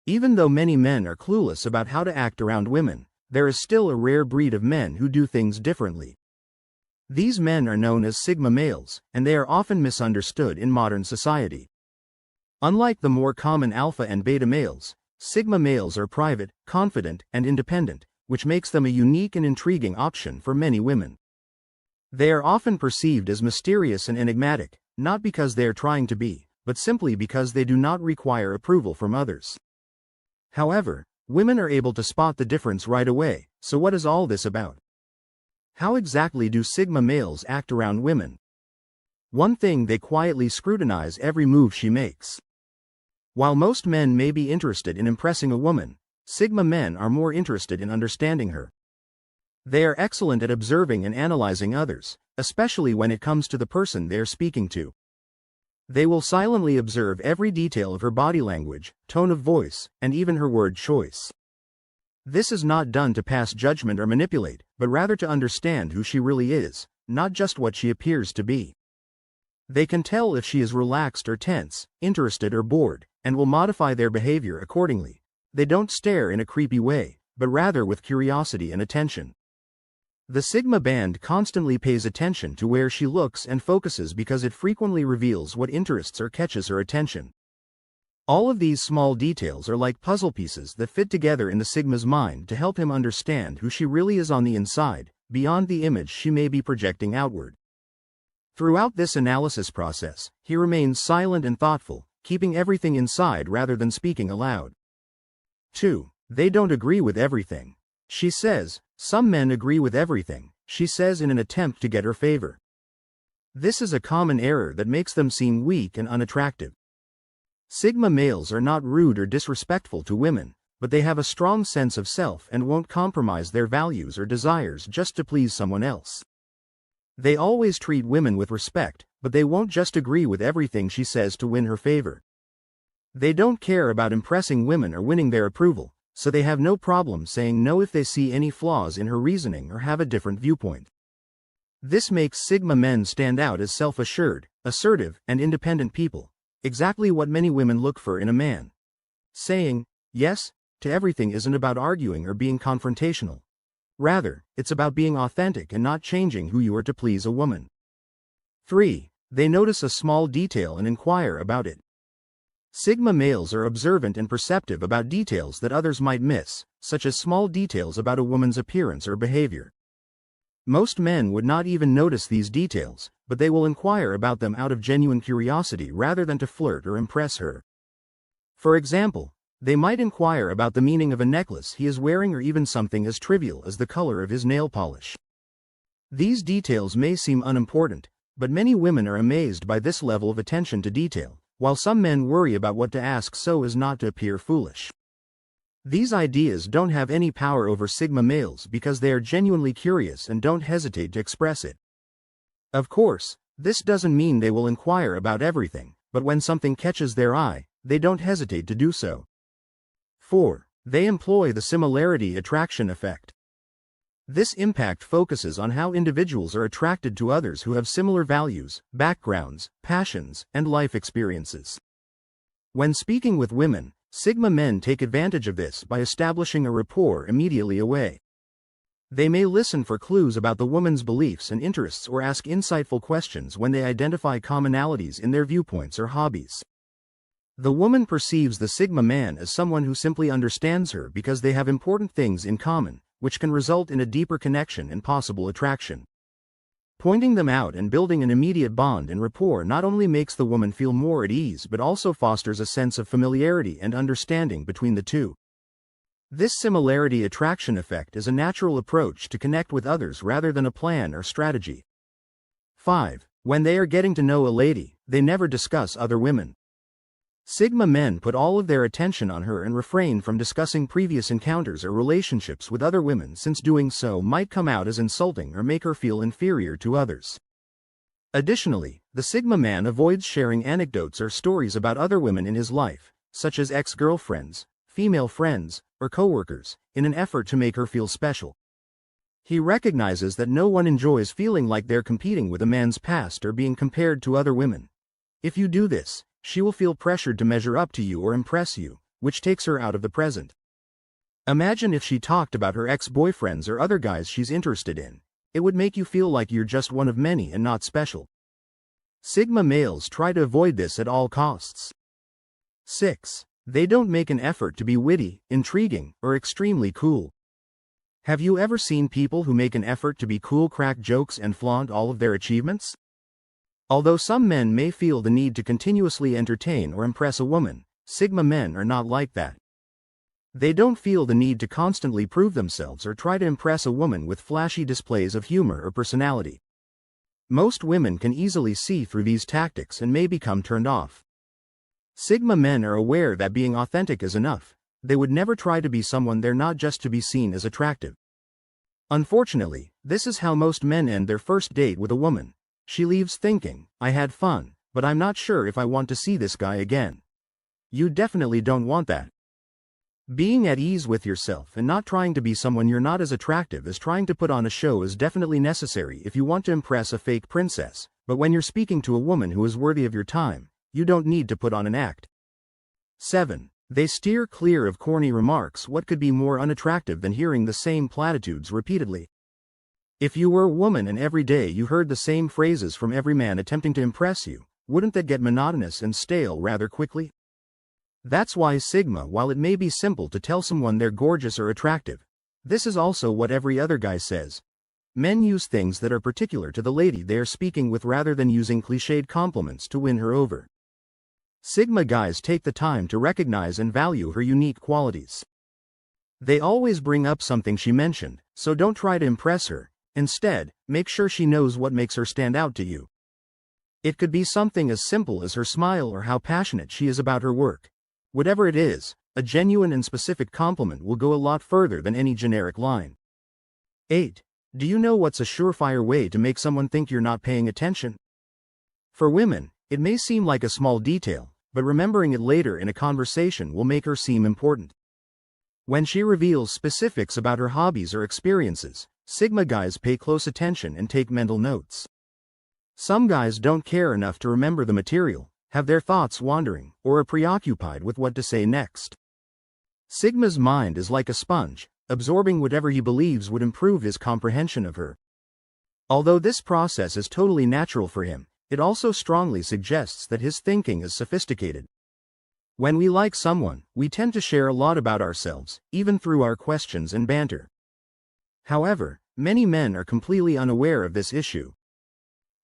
Even though many men are clueless about how to act around women, there is still a rare breed of men who do things differently. These men are known as Sigma males, and they are often misunderstood in modern society. Unlike the more common alpha and beta males, Sigma males are private, confident, and independent, which makes them a unique and intriguing option for many women. They are often perceived as mysterious and enigmatic, not because they are trying to be, but simply because they do not require approval from others. However, women are able to spot the difference right away, so what is all this about? How exactly do Sigma males act around women? One thing, they quietly scrutinize every move she makes. While most men may be interested in impressing a woman, Sigma men are more interested in understanding her. They are excellent at observing and analyzing others, especially when it comes to the person they are speaking to. They will silently observe every detail of her body language, tone of voice, and even her word choice. This is not done to pass judgment or manipulate, but rather to understand who she really is, not just what she appears to be. They can tell if she is relaxed or tense, interested or bored, and will modify their behavior accordingly. They don't stare in a creepy way, but rather with curiosity and attention. The Sigma band constantly pays attention to where she looks and focuses because it frequently reveals what interests or catches her attention. All of these small details are like puzzle pieces that fit together in the Sigma's mind to help him understand who she really is on the inside, beyond the image she may be projecting outward. Throughout this analysis process, he remains silent and thoughtful, keeping everything inside rather than speaking aloud. 2. They don't agree with everything. She says, some men agree with everything, she says in an attempt to get her favor. This is a common error that makes them seem weak and unattractive. Sigma males are not rude or disrespectful to women, but they have a strong sense of self and won't compromise their values or desires just to please someone else. They always treat women with respect, but they won't just agree with everything she says to win her favor. They don't care about impressing women or winning their approval, so they have no problem saying no if they see any flaws in her reasoning or have a different viewpoint. This makes Sigma men stand out as self-assured, assertive, and independent people, exactly what many women look for in a man. Saying yes to everything isn't about arguing or being confrontational. Rather, it's about being authentic and not changing who you are to please a woman. 3. They notice a small detail and inquire about it. Sigma males are observant and perceptive about details that others might miss, such as small details about a woman's appearance or behavior. Most men would not even notice these details, but they will inquire about them out of genuine curiosity rather than to flirt or impress her. For example, they might inquire about the meaning of a necklace he is wearing or even something as trivial as the color of his nail polish. These details may seem unimportant, but many women are amazed by this level of attention to detail, while some men worry about what to ask so as not to appear foolish. These ideas don't have any power over Sigma males because they are genuinely curious and don't hesitate to express it. Of course, this doesn't mean they will inquire about everything, but when something catches their eye, they don't hesitate to do so. 4. They employ the similarity attraction effect. This impact focuses on how individuals are attracted to others who have similar values, backgrounds, passions, and life experiences. When speaking with women, Sigma men take advantage of this by establishing a rapport immediately away. They may listen for clues about the woman's beliefs and interests or ask insightful questions when they identify commonalities in their viewpoints or hobbies. The woman perceives the Sigma man as someone who simply understands her because they have important things in common, which can result in a deeper connection and possible attraction. Pointing them out and building an immediate bond and rapport not only makes the woman feel more at ease but also fosters a sense of familiarity and understanding between the two. This similarity attraction effect is a natural approach to connect with others rather than a plan or strategy. 5. When they are getting to know a lady, they never discuss other women. Sigma men put all of their attention on her and refrain from discussing previous encounters or relationships with other women since doing so might come out as insulting or make her feel inferior to others. Additionally, the Sigma man avoids sharing anecdotes or stories about other women in his life, such as ex-girlfriends, female friends, or coworkers, in an effort to make her feel special. He recognizes that no one enjoys feeling like they're competing with a man's past or being compared to other women. If you do this, she will feel pressured to measure up to you or impress you, which takes her out of the present. Imagine if she talked about her ex-boyfriends or other guys she's interested in. It would make you feel like you're just one of many and not special. Sigma males try to avoid this at all costs. 6. They don't make an effort to be witty, intriguing, or extremely cool. Have you ever seen people who make an effort to be cool, crack jokes, and flaunt all of their achievements? Although some men may feel the need to continuously entertain or impress a woman, Sigma men are not like that. They don't feel the need to constantly prove themselves or try to impress a woman with flashy displays of humor or personality. Most women can easily see through these tactics and may become turned off. Sigma men are aware that being authentic is enough. They would never try to be someone they're not just to be seen as attractive. Unfortunately, this is how most men end their first date with a woman. She leaves thinking, "I had fun, but I'm not sure if I want to see this guy again." You definitely don't want that. Being at ease with yourself and not trying to be someone you're not as attractive as trying to put on a show is definitely necessary if you want to impress a fake princess, but when you're speaking to a woman who is worthy of your time, you don't need to put on an act. 7. They steer clear of corny remarks. What could be more unattractive than hearing the same platitudes repeatedly? If you were a woman and every day you heard the same phrases from every man attempting to impress you, wouldn't that get monotonous and stale rather quickly? That's why Sigma, while it may be simple to tell someone they're gorgeous or attractive, this is also what every other guy says. Men use things that are particular to the lady they are speaking with rather than using cliched compliments to win her over. Sigma guys take the time to recognize and value her unique qualities. They always bring up something she mentioned, so don't try to impress her. Instead, make sure she knows what makes her stand out to you. It could be something as simple as her smile or how passionate she is about her work. Whatever it is, a genuine and specific compliment will go a lot further than any generic line. 8. Do you know what's a surefire way to make someone think you're not paying attention? For women, it may seem like a small detail, but remembering it later in a conversation will make her seem important. When she reveals specifics about her hobbies or experiences, Sigma guys pay close attention and take mental notes. Some guys don't care enough to remember the material, have their thoughts wandering, or are preoccupied with what to say next. Sigma's mind is like a sponge, absorbing whatever he believes would improve his comprehension of her. Although this process is totally natural for him, it also strongly suggests that his thinking is sophisticated. When we like someone, we tend to share a lot about ourselves, even through our questions and banter. However, many men are completely unaware of this issue.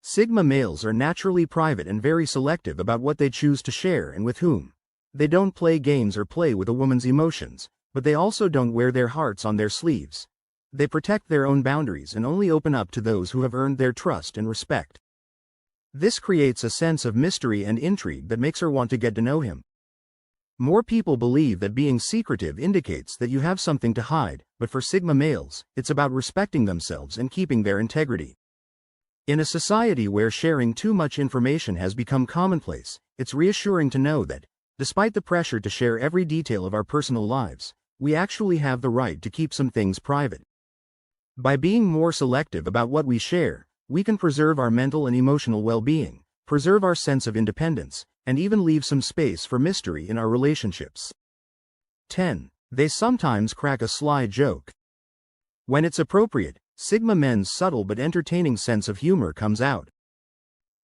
Sigma males are naturally private and very selective about what they choose to share and with whom. They don't play games or play with a woman's emotions, but they also don't wear their hearts on their sleeves. They protect their own boundaries and only open up to those who have earned their trust and respect. This creates a sense of mystery and intrigue that makes her want to get to know him. More people believe that being secretive indicates that you have something to hide, but for Sigma males, it's about respecting themselves and keeping their integrity. In a society where sharing too much information has become commonplace, it's reassuring to know that, despite the pressure to share every detail of our personal lives, we actually have the right to keep some things private. By being more selective about what we share, we can preserve our mental and emotional well-being, preserve our sense of independence, and even leave some space for mystery in our relationships. 10. They sometimes crack a sly joke. When it's appropriate, Sigma men's subtle but entertaining sense of humor comes out.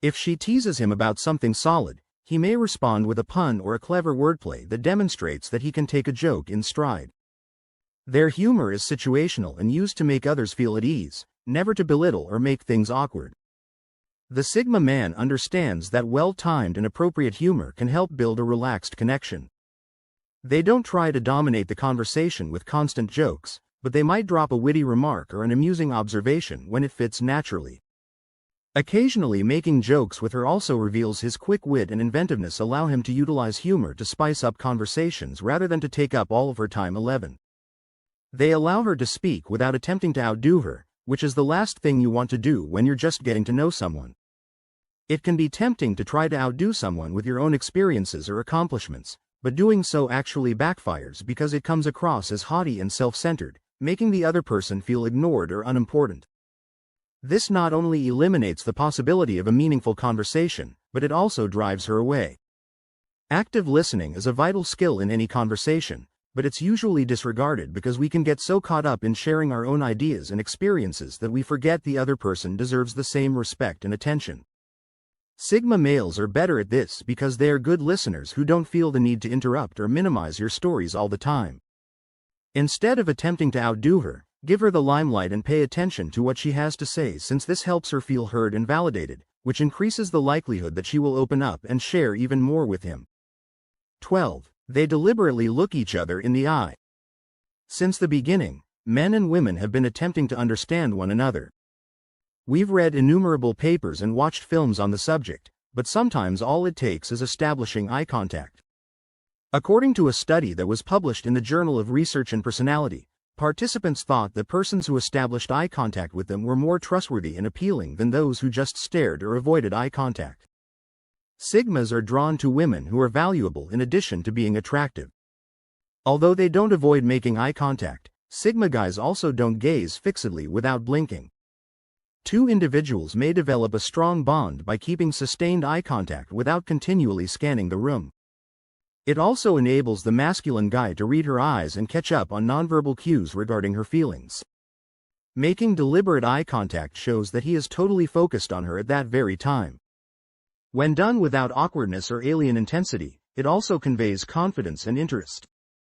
If she teases him about something solid, he may respond with a pun or a clever wordplay that demonstrates that he can take a joke in stride. Their humor is situational and used to make others feel at ease, never to belittle or make things awkward. The Sigma man understands that well-timed and appropriate humor can help build a relaxed connection. They don't try to dominate the conversation with constant jokes, but they might drop a witty remark or an amusing observation when it fits naturally. Occasionally making jokes with her also reveals his quick wit and inventiveness, allow him to utilize humor to spice up conversations rather than to take up all of her time. 11. They allow her to speak without attempting to outdo her, which is the last thing you want to do when you're just getting to know someone. It can be tempting to try to outdo someone with your own experiences or accomplishments, but doing so actually backfires because it comes across as haughty and self-centered, making the other person feel ignored or unimportant. This not only eliminates the possibility of a meaningful conversation, but it also drives her away. Active listening is a vital skill in any conversation, but it's usually disregarded because we can get so caught up in sharing our own ideas and experiences that we forget the other person deserves the same respect and attention. Sigma males are better at this because they are good listeners who don't feel the need to interrupt or minimize your stories all the time. Instead of attempting to outdo her, give her the limelight and pay attention to what she has to say, since this helps her feel heard and validated, which increases the likelihood that she will open up and share even more with him. 12. They deliberately look each other in the eye. Since the beginning, men and women have been attempting to understand one another. We've read innumerable papers and watched films on the subject, but sometimes all it takes is establishing eye contact. According to a study that was published in the Journal of Research and Personality, participants thought that persons who established eye contact with them were more trustworthy and appealing than those who just stared or avoided eye contact. Sigmas are drawn to women who are valuable in addition to being attractive. Although they don't avoid making eye contact, Sigma guys also don't gaze fixedly without blinking. Two individuals may develop a strong bond by keeping sustained eye contact without continually scanning the room. It also enables the masculine guy to read her eyes and catch up on nonverbal cues regarding her feelings. Making deliberate eye contact shows that he is totally focused on her at that very time. When done without awkwardness or alien intensity, it also conveys confidence and interest.